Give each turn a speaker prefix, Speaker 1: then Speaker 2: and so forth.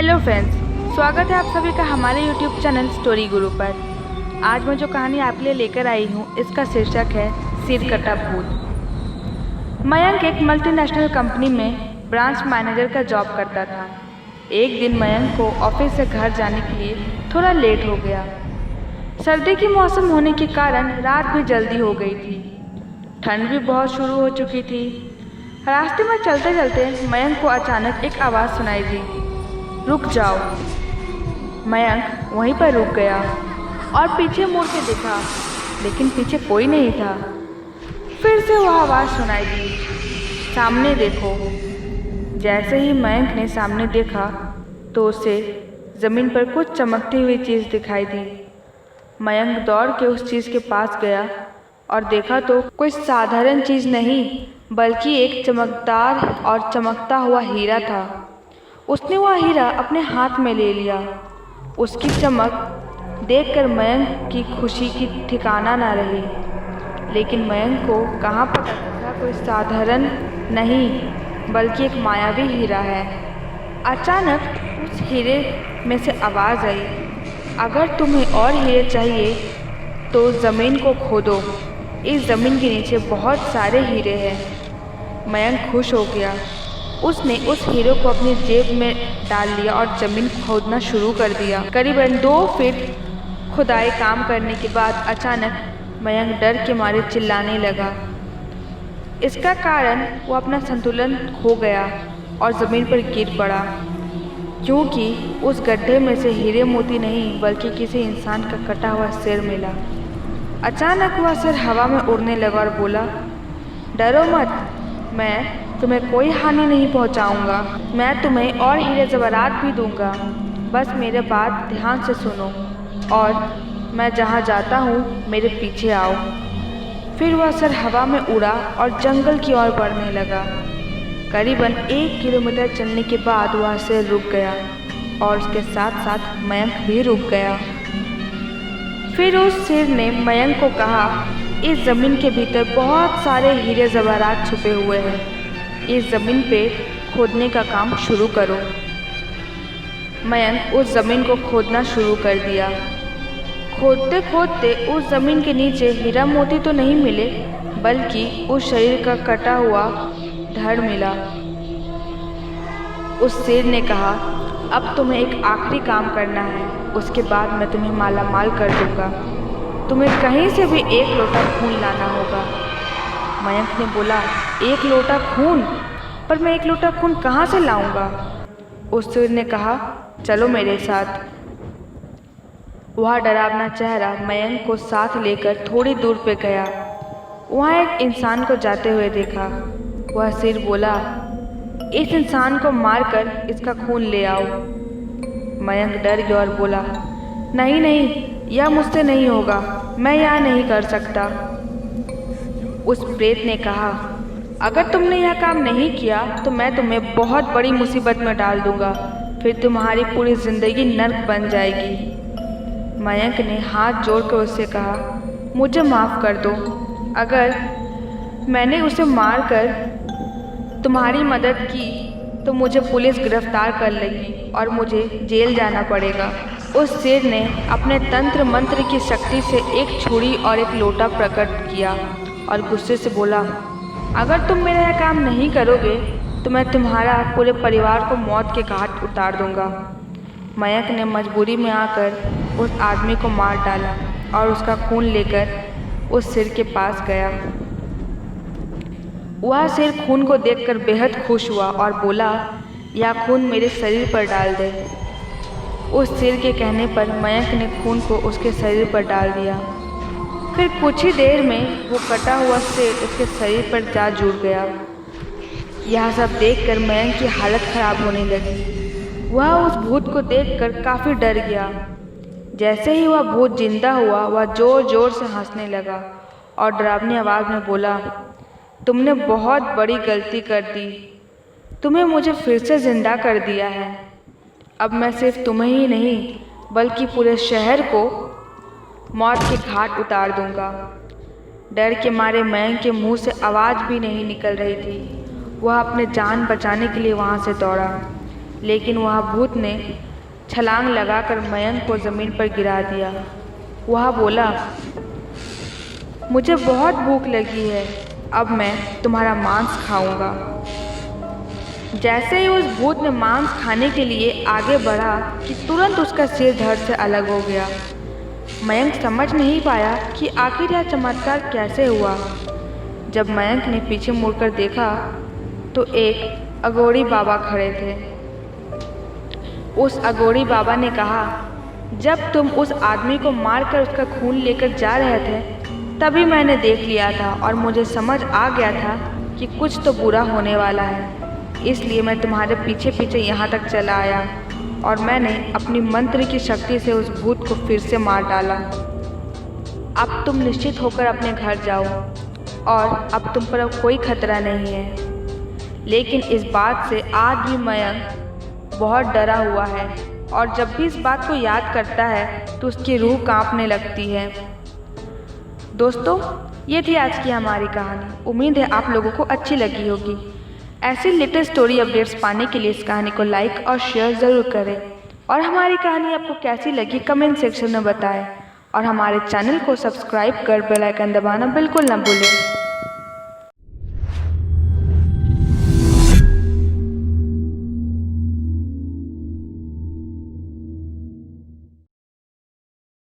Speaker 1: Hello friends, स्वागत है आप सभी का हमारे यूट्यूब चैनल स्टोरी गुरु पर। आज मैं जो कहानी आपके लिए लेकर आई हूँ इसका शीर्षक है सिर कटा भूत। मयंक एक मल्टीनेशनल कंपनी में ब्रांच मैनेजर का जॉब करता था। एक दिन मयंक को ऑफिस से घर जाने के लिए थोड़ा लेट हो गया। सर्दी की मौसम होने के कारण रात भी जल्दी हो गई थी। ठंड भी बहुत शुरू हो चुकी थी। रास्ते में चलते चलते मयंक को अचानक एक आवाज़ सुनाई दी, रुक जाओ। मयंक वहीं पर रुक गया और पीछे मुड़ के देखा, लेकिन पीछे कोई नहीं था। फिर से वह आवाज़ सुनाई दी, सामने देखो। जैसे ही मयंक ने सामने देखा तो उसे ज़मीन पर कुछ चमकती हुई चीज़ दिखाई दी। मयंक दौड़ के उस चीज़ के पास गया और देखा तो कोई साधारण चीज़ नहीं बल्कि एक चमकदार और चमकता हुआ हीरा था। उसने वह हीरा अपने हाथ में ले लिया। उसकी चमक देखकर मयंक की खुशी की ठिकाना न रही। लेकिन मयंक को कहाँ पता था कोई साधारण नहीं बल्कि एक मायावी हीरा है। अचानक उस हीरे में से आवाज़ आई, अगर तुम्हें और हीरे चाहिए तो ज़मीन को खोदो। इस ज़मीन के नीचे बहुत सारे हीरे हैं। मयंक खुश हो गया। उसने उस हीरो को अपनी जेब में डाल लिया और ज़मीन खोदना शुरू कर दिया। करीबन 2 फीट खुदाई काम करने के बाद अचानक मयंक डर के मारे चिल्लाने लगा। इसका कारण वो अपना संतुलन खो गया और ज़मीन पर गिर पड़ा, क्योंकि उस गड्ढे में से हीरे मोती नहीं बल्कि किसी इंसान का कटा हुआ सिर मिला। अचानक वह सिर हवा में उड़ने लगा और बोला, डरो मत, मैं तुम्हें कोई हानि नहीं पहुंचाऊंगा। मैं तुम्हें और हीरे ज़ेवरात भी दूंगा। बस मेरे बात ध्यान से सुनो और मैं जहां जाता हूं मेरे पीछे आओ। फिर वह सिर हवा में उड़ा और जंगल की ओर बढ़ने लगा। करीबन 1 किलोमीटर चलने के बाद वह सिर रुक गया और उसके साथ साथ मयंक भी रुक गया। फिर उस सिर ने मयंक को कहा, इस ज़मीन के भीतर बहुत सारे हीरे ज़ेवरात छुपे हुए हैं। इस ज़मीन पे खोदने का काम शुरू करो। मयंक उस ज़मीन को खोदना शुरू कर दिया। खोदते खोदते उस ज़मीन के नीचे हीरा मोती तो नहीं मिले बल्कि उस शरीर का कटा हुआ धड़ मिला। उस शेर ने कहा, अब तुम्हें एक आखिरी काम करना है, उसके बाद मैं तुम्हें माला माल कर दूंगा। तुम्हें कहीं से भी 1 लोटा खून लाना होगा। मयंक ने बोला, 1 लोटा खून? पर मैं 1 लोटा खून कहाँ से लाऊंगा? उस शेर ने कहा, चलो मेरे साथ। वह डरावना चेहरा मयंक को साथ लेकर थोड़ी दूर पे गया। वहाँ एक इंसान को जाते हुए देखा। वह शेर बोला, इस इंसान को मारकर इसका खून ले आओ। मयंक डर गया और बोला, नहीं नहीं, यह मुझसे नहीं होगा, मैं यह नहीं कर सकता। उस प्रेत ने कहा, अगर तुमने यह काम नहीं किया तो मैं तुम्हें बहुत बड़ी मुसीबत में डाल दूंगा, फिर तुम्हारी पूरी ज़िंदगी नर्क बन जाएगी। मयंक ने हाथ जोड़कर उससे कहा, मुझे माफ़ कर दो। अगर मैंने उसे मारकर तुम्हारी मदद की तो मुझे पुलिस गिरफ्तार कर लेगी और मुझे जेल जाना पड़ेगा। उस शेर ने अपने तंत्र मंत्र की शक्ति से एक छुरी और एक लोटा प्रकट किया और गुस्से से बोला, अगर तुम मेरा यह काम नहीं करोगे तो मैं तुम्हारा पूरे परिवार को मौत के घाट उतार दूंगा। मयंक ने मजबूरी में आकर उस आदमी को मार डाला और उसका खून लेकर उस शेर के पास गया। वह शेर खून को देखकर बेहद खुश हुआ और बोला, यह खून मेरे शरीर पर डाल दे। उस शेर के कहने पर मयंक ने खून को उसके शरीर पर डाल दिया। फिर कुछ ही देर में वो कटा हुआ शेर उसके शरीर पर जा जुड़ गया। यह सब देखकर मयंक की हालत खराब होने लगी। वह उस भूत को देखकर काफ़ी डर गया। जैसे ही वह भूत जिंदा हुआ वह ज़ोर ज़ोर से हंसने लगा और डरावनी आवाज़ में बोला, तुमने बहुत बड़ी गलती कर दी। तुम्हें मुझे फिर से ज़िंदा कर दिया है। अब मैं सिर्फ तुम्हें ही नहीं बल्कि पूरे शहर को मौत के घाट उतार दूंगा। डर के मारे मयंक के मुंह से आवाज़ भी नहीं निकल रही थी। वह अपने जान बचाने के लिए वहाँ से दौड़ा। लेकिन वह भूत ने छलांग लगाकर मयंक को ज़मीन पर गिरा दिया। वह बोला, मुझे बहुत भूख लगी है, अब मैं तुम्हारा मांस खाऊंगा। जैसे ही उस भूत ने मांस खाने के लिए आगे बढ़ा कि तुरंत उसका सिर धड़ से अलग हो गया। मयंक समझ नहीं पाया कि आखिर यह चमत्कार कैसे हुआ। जब मयंक ने पीछे मुड़कर देखा तो एक अघोरी बाबा खड़े थे। उस अघोरी बाबा ने कहा, जब तुम उस आदमी को मारकर उसका खून लेकर जा रहे थे तभी मैंने देख लिया था और मुझे समझ आ गया था कि कुछ तो बुरा होने वाला है, इसलिए मैं तुम्हारे पीछे पीछे यहाँ तक चला आया और मैंने अपनी मंत्र की शक्ति से उस भूत को फिर से मार डाला। अब तुम निश्चित होकर अपने घर जाओ और अब तुम पर अब कोई खतरा नहीं है। लेकिन इस बात से आज भी मयंक बहुत डरा हुआ है और जब भी इस बात को याद करता है तो उसकी रूह कांपने लगती है। दोस्तों, ये थी आज की हमारी कहानी। उम्मीद है आप लोगों को अच्छी लगी होगी। ऐसी लेटेस्ट स्टोरी अपडेट्स पाने के लिए इस कहानी को लाइक और शेयर ज़रूर करें और हमारी कहानी आपको कैसी लगी कमेंट सेक्शन में बताएं और हमारे चैनल को सब्सक्राइब कर बेल आइकन दबाना बिल्कुल न भूलें।